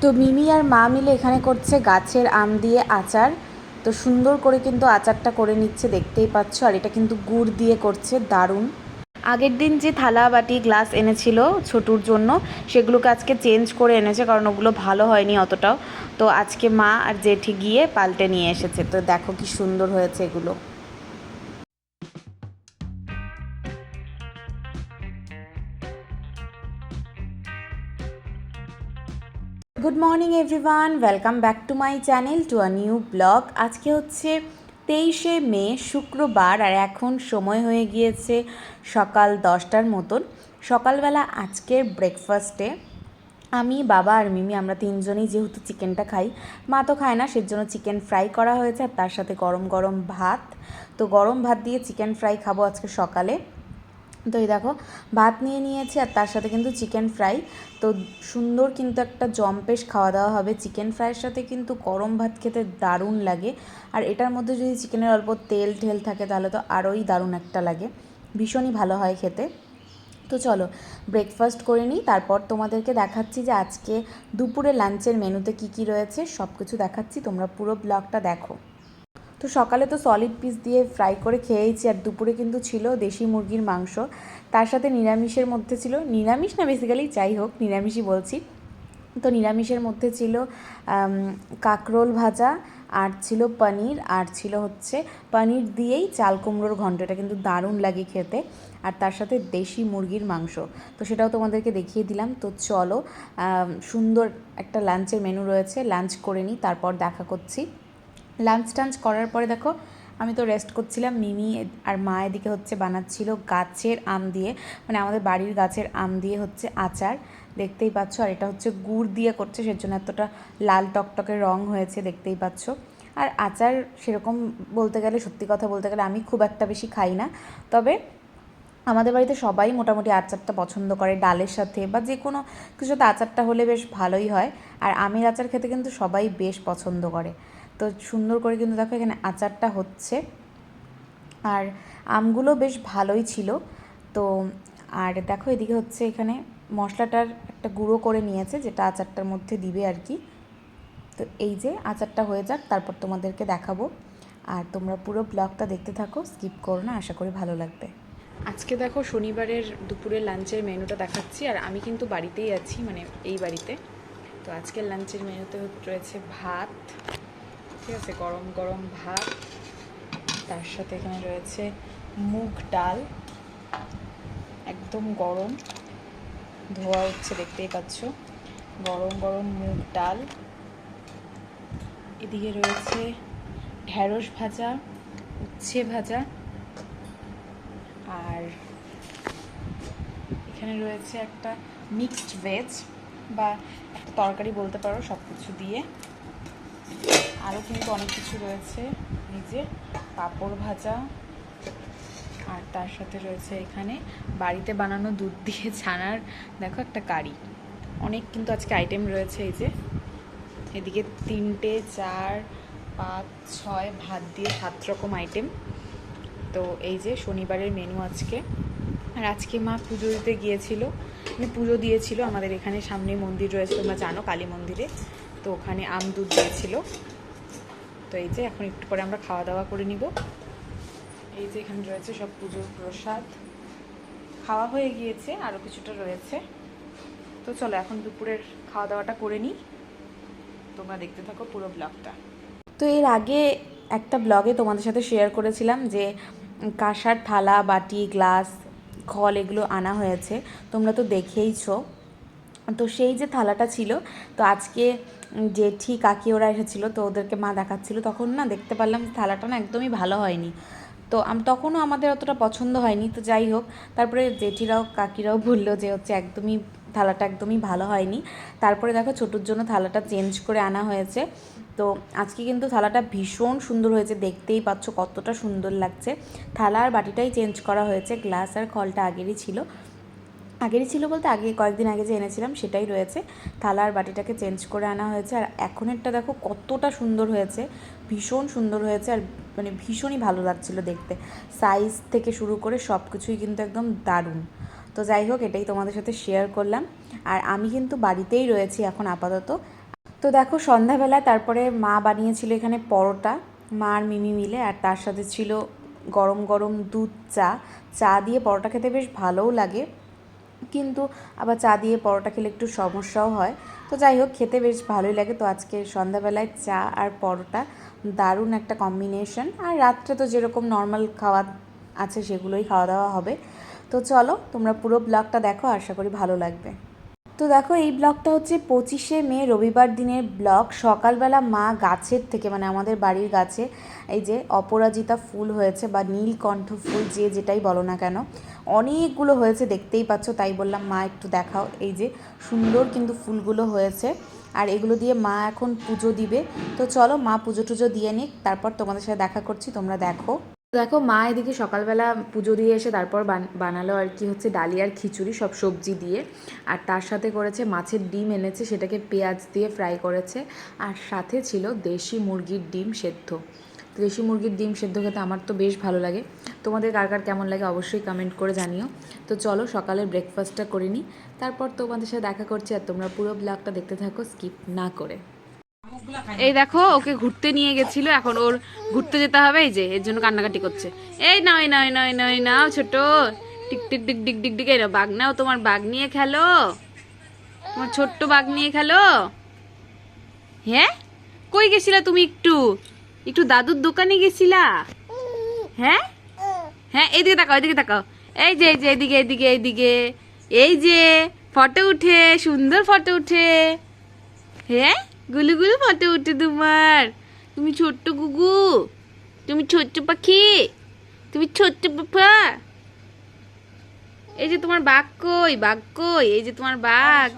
তো মিমি আর মা মিলে এখানে করছে গাছের আম দিয়ে আচার। তো সুন্দর করে কিন্তু আচারটা করে নিচ্ছে, দেখতেই পাচ্ছ। আর এটা কিন্তু গুড় দিয়ে করছে, দারুণ। আগের দিন যে থালা বাটি গ্লাস এনেছিল ছোটুর জন্য, সেগুলোকে আজকে চেঞ্জ করে এনেছে, কারণ ওগুলো ভালো হয়নি অতটাও। তো আজকে মা আর জেঠি গিয়ে পাল্টে নিয়ে এসেছে। তো দেখো কি সুন্দর হয়েছে এগুলো। Good morning everyone, welcome back to my channel, to a new blog. আজকে হচ্ছে 23শে মে, শুক্রবার। আর এখন সময় হয়ে গিয়েছে সকাল 10টার মতন। সকালবেলা আজকের ব্রেকফাস্টে আমি, বাবা আর মিমি, আমরা তিনজনেই যেহেতু চিকেনটা খাই, মা তো খায় না, সেজন্য চিকেন ফ্রাই করা হয়েছে। আর তার সাথে গরম গরম ভাত। তো গরম ভাত দিয়ে চিকেন ফ্রাই খাবো আজকে সকালে। তো এই দেখো, ভাত নিয়ে নিয়েছি আর তার সাথে কিন্তু চিকেন ফ্রাই। তো সুন্দর কিন্তু একটা জম্পেশ খাওয়া দাওয়া হবে। চিকেন ফ্রাইয়ের সাথে কিন্তু গরম ভাত খেতে দারুণ লাগে। আর এটার মধ্যে যদি চিকেনের অল্প তেল ঠেল থাকে তাহলে তো আরোই দারুণ একটা লাগে, ভীষণই ভালো হয় খেতে। তো চলো ব্রেকফাস্ট করে নিই, তারপর তোমাদেরকে দেখাচ্ছি যে আজকে দুপুরে লাঞ্চের মেনুতে কী কী রয়েছে সব কিছু দেখাচ্ছি, তোমরা পুরো ব্লগটা দেখো। তো সকালে তো সলিড পিস দিয়ে ফ্রাই করে খেয়েইছি। আর দুপুরে কিন্তু ছিল দেশি মুরগির মাংস, তার সাথে নিরামিষের মধ্যে ছিল, নিরামিষ না বেসিক্যালি, যাই হোক নিরামিষই বলছি। তো নিরামিষের মধ্যে ছিল কাঁকরোল ভাজা, আর ছিল পনির, আর ছিল হচ্ছে পনির দিয়েই চাল কুমড়োর ঘন্ট। এটা কিন্তু দারুণ লাগে খেতে। আর তার সাথে দেশি মুরগির মাংস, তো সেটাও তোমাদেরকে দেখিয়ে দিলাম। তো চলো, সুন্দর একটা লাঞ্চের মেনু রয়েছে, লাঞ্চ করে নিই, তারপর দেখা করছি। লাঞ্চ টাঞ্চ করার পরে দেখো আমি তো রেস্ট করছিলাম, মিমি আর মা এদিকে হচ্ছে বানাচ্ছিল গাছের আম দিয়ে, মানে আমাদের বাড়ির গাছের আম দিয়ে হচ্ছে আচার, দেখতেই পাচ্ছ। আর এটা হচ্ছে গুড় দিয়ে করছে, সেজন্য এতটা লাল টকটকে রং হয়েছে, দেখতেই পাচ্ছ। আর আচার সেরকম বলতে গেলে, সত্যি কথা বলতে গেলে, আমি খুব একটা বেশি খাই না। তবে আমাদের বাড়িতে সবাই মোটামুটি আচারটা পছন্দ করে, ডালের সাথে বা যে কোনো কিছুর সাথে আচারটা হলে বেশ ভালোই হয়। আর আমের আচার খেতে কিন্তু সবাই বেশ পছন্দ করে। তো সুন্দর করে কিন্তু দেখো এখানে আচারটা হচ্ছে। আর আমগুলো বেশ ভালোই ছিল। তো আর দেখো এদিকে হচ্ছে এখানে মশলাটার একটা গুঁড়ো করে নিয়েছে, যেটা আচারটার মধ্যে দিবে আর কি। তো এই যে আচারটা হয়ে যাক, তারপর তোমাদেরকে দেখাবো। আর তোমরা পুরো ব্লগটা দেখতে থাকো, স্কিপ করো না, আশা করি ভালো লাগবে। আজকে দেখো শনিবারের দুপুরের লাঞ্চের মেনুটা দেখাচ্ছি। আর আমি কিন্তু বাড়িতেই আছি, মানে এই বাড়িতে। তো আজকের লাঞ্চের মেনুতে রয়েছে ভাত, ঠিক আছে, গরম গরম ভাত। তার সাথে এখানে রয়েছে মুগ ডাল, একদম গরম, ধোয়া হচ্ছে দেখতেই পাচ্ছ, গরম গরম মুগ ডাল। এদিকে রয়েছে ঢ্যাঁড়স ভাজা, উচ্ছে ভাজা, আর এখানে রয়েছে একটা মিক্সড ভেজ বা একটা তরকারি বলতে পারো, সব কিছু দিয়ে। আরও কিন্তু অনেক কিছু রয়েছে, এই যে পাঁপড় ভাজা। আর তার সাথে রয়েছে এখানে বাড়িতে বানানো দুধ দিয়ে ছানার দেখো একটা কারি। অনেক কিন্তু আজকে আইটেম রয়েছে। এই যে এদিকে 3টে 4 5 6 ভাত দিয়ে 7 রকম আইটেম। তো এই যে শনিবারের মেনু আজকে। আর আজকে মা পুজো দিতে গিয়েছিল, মানে পুজো দিয়েছিল। আমাদের এখানে সামনে মন্দির রয়েছে, তোমরা জানো, কালী মন্দিরে। তো ওখানে আম দুধ দিয়েছিল। তো এই যে এখন একটু পরে আমরা খাওয়া দাওয়া করে নিব। এই যে এখানে রয়েছে সব পুজোর প্রসাদ, খাওয়া হয়ে গিয়েছে, আরও কিছুটা রয়েছে। তো চলো এখন দুপুরের খাওয়া দাওয়াটা করে নিই, তোমরা দেখতে থাকো পুরো ব্লগটা। তো এর আগে একটা ব্লগে তোমাদের সাথে শেয়ার করেছিলাম যে কাঁসার থালা, বাটি, গ্লাস, খল এগুলো আনা হয়েছে, তোমরা তো দেখেইছো। তো সেই যে থালাটা ছিল, তো আজকে জেঠি কাকি ওরা এসেছিলো, তো ওদেরকে মা দেখাচ্ছিল, তখন না দেখতে পারলাম থালাটা না একদমই ভালো হয়নি। তো তখনও আমাদের অতটা পছন্দ হয়নি। তো যাই হোক, তারপরে জেঠিরাও কাকিরাও বললো যে হচ্ছে একদমই থালাটা একদমই ভালো হয়নি। তারপরে দেখো ছোটোর জন্য থালাটা চেঞ্জ করে আনা হয়েছে। তো আজকে কিন্তু থালাটা ভীষণ সুন্দর হয়েছে, দেখতেই পাচ্ছ কতটা সুন্দর লাগছে। থালা আর বাটিটাই চেঞ্জ করা হয়েছে, গ্লাস আর খলটা আগেরই ছিল বলতে আগে কয়েকদিন আগে যে এনেছিলাম সেটাই রয়েছে। থালা আর বাটিটাকে চেঞ্জ করে আনা হয়েছে। আর এখনেরটা দেখো কতটা সুন্দর হয়েছে, ভীষণ সুন্দর হয়েছে। আর মানে ভীষণই ভালো লাগছিলো দেখতে, সাইজ থেকে শুরু করে সব কিছুই কিন্তু একদম দারুণ। তো যাই হোক, এটাই তোমাদের সাথে শেয়ার করলাম। আর আমি কিন্তু বাড়িতেই রয়েছি এখন আপাতত। তো দেখো সন্ধ্যাবেলা তারপরে মা বানিয়েছিল এখানে পরোটা, মা আর মিমি মিলে, আর তার সাথে ছিল গরম গরম দুধ চা। চা দিয়ে পরোটা খেতে বেশ ভালোও লাগে, কিন্তু আবার চা দিয়ে পরোটা খেলে একটু সমস্যাও হয়। তো যাই হোক, খেতে বেশ ভালোই লাগে। তো আজকে সন্ধ্যাবেলায় চা আর পরোটা দারুণ একটা কম্বিনেশন। আর রাত্রে তো যেরকম নর্মাল খাওয়া আছে সেগুলোই খাওয়া দাওয়া হবে। তো চলো তোমরা পুরো ব্লগটা দেখো, আশা করি ভালো লাগবে। তো দেখো এই ব্লগটা হচ্ছে 25শে মে রবিবার দিনের ব্লগ। সকালবেলা মা গাছের থেকে, মানে আমাদের বাড়ির গাছে এই যে অপরাজিতা ফুল হয়েছে বা নীলকণ্ঠ ফুল, যে যেটাই বলো না কেন, অনেকগুলো হয়েছে, দেখতেই পাচ্ছ। তাই বললাম মা একটু দেখাও, এই যে সুন্দর কিন্তু ফুলগুলো হয়েছে। আর এগুলো দিয়ে মা এখন পুজো দিবে। তো চলো মা পুজো টুজো দিয়ে নিক, তারপর তোমাদের সাথে দেখা করছি, তোমরা দেখো। দেখো মা এদিকে সকালবেলা পুজো দিয়ে এসে তারপর বানালো আর কি হচ্ছে ডালিয়ার খিচুড়ি, সব সবজি দিয়ে। আর তার সাথে করেছে মাছের ডিম এনেছে, সেটাকে পেঁয়াজ দিয়ে ফ্রাই করেছে। আর সাথে ছিল দেশি মুরগির ডিম সেদ্ধ। দেশি মুরগির ডিম সেদ্ধ খেতে আমার তো বেশ ভালো লাগে। তোমাদের কার কার কেমন লাগে অবশ্যই কমেন্ট করে জানিও। তো চলো সকালের ব্রেকফাস্টটা করে নিই, তারপর তোমাদের সাথে দেখা করছি। আর তোমরা পুরো ব্লগটা দেখতে থাকো স্কিপ না করে। এই দেখো ওকে ঘুরতে নিয়ে গেছিল, এখন ওর ঘুরতে যেতে হবে, এই যে এর জন্য কান্নাকাটি করছে। এই নাও নাও নাও নাও নাও ছোট, tick tick tick tick tick tick, এই নাও বাঘ, নাও তোমার বাঘ নিয়ে খেলো, তোমার ছোট্ট বাঘ নিয়ে খেলো। হ্যাঁ কই গেছিলা তুমি? একটু একটু দাদুর দোকানে গেছিলা? হ্যাঁ হ্যাঁ, এইদিকে তাকাও, এইদিকে তাকাও, এই যে এই যে এইদিকে এইদিকে এইদিকে, এই যে ফটো উঠে, সুন্দর ফটো উঠে। হ্যাঁ গুলু গুলু ফটো উঠে তোমার, তুমি ছোট্ট গুগু, তুমি ছোট্ট পাখি, তুমি ছোট্ট পাপা। এই যে তোমার বাঘ কই, বাঘ কই, এই যে তোমার বাঘ,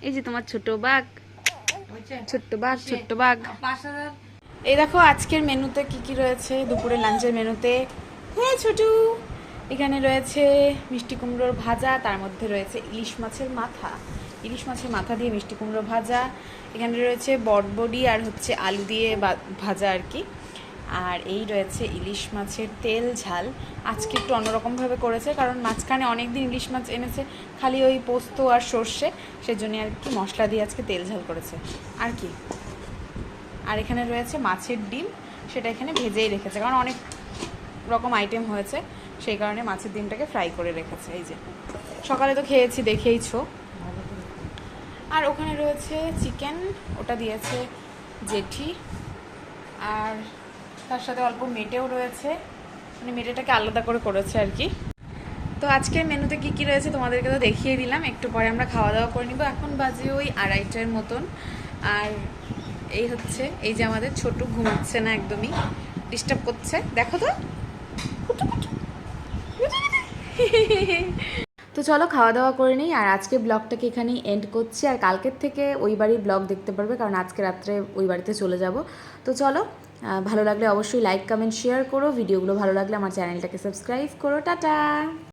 এই যে তোমার ছোট বাঘ, ছোট্ট বাঘ, ছোট্ট বাঘ। এই দেখো আজকের মেনুতে কি কি রয়েছে, দুপুরে লাঞ্চের মেনুতে। হ্যাঁ ছোটু, এখানে রয়েছে মিষ্টি কুমড়োর ভাজা, তার মধ্যে রয়েছে ইলিশ মাছের মাথা, ইলিশ মাছের মাথা দিয়ে মিষ্টি কুমড়ো ভাজা। এখানে রয়েছে বটবডি আর হচ্ছে আলু দিয়ে ভাজা আর কি। আর এই রয়েছে ইলিশ মাছের তেল ঝাল। আজকে একটু অন্যরকমভাবে করেছে, কারণ মাঝখানে অনেক দিন ইলিশ মাছ এনেছে খালি ওই পোস্ত আর সর্ষে, সেজন্য আর কি মশলা দিয়ে আজকে তেল ঝাল করেছে আর কি। আর এখানে রয়েছে মাছের ডিম, সেটা এখানে ভেজেই রেখেছে, কারণ অনেক রকম আইটেম হয়েছে, সেই কারণে মাছের ডিমটাকে ফ্রাই করে রেখেছে। এই যে সকালে তো খেয়েছি, দেখেইছো। আর ওখানে রয়েছে চিকেন, ওটা দিয়েছে জেঠি। আর তার সাথে অল্প মেটেও রয়েছে, মানে মেটেটাকে আলাদা করে করেছে আর কি। তো আজকের মেনুতে কি কি রয়েছে তোমাদেরকে তো দেখিয়ে দিলাম, একটু পরে আমরা খাওয়া দাওয়া করে নিব। এখন বাজে ওই 2:30টার মতন। আর এই হচ্ছে, এই যে আমাদের ছোটু ঘুমাচ্ছে না, একদমই ডিস্টার্ব করছে, দেখো তো। তো চলো খাওয়া দাওয়া করে নিই। আর আজকে ব্লগটাকে এখানেই এন্ড করছি। আর কালকের থেকে ওই বাড়ির ব্লগ দেখতে পারবে, কারণ আজকে রাত্রে ওই বাড়িতে চলে যাব। তো চলো, ভালো লাগলে অবশ্যই লাইক কমেন্ট শেয়ার করো, ভিডিওগুলো ভালো লাগলে আমার চ্যানেলটাকে সাবস্ক্রাইব করো। টাটা।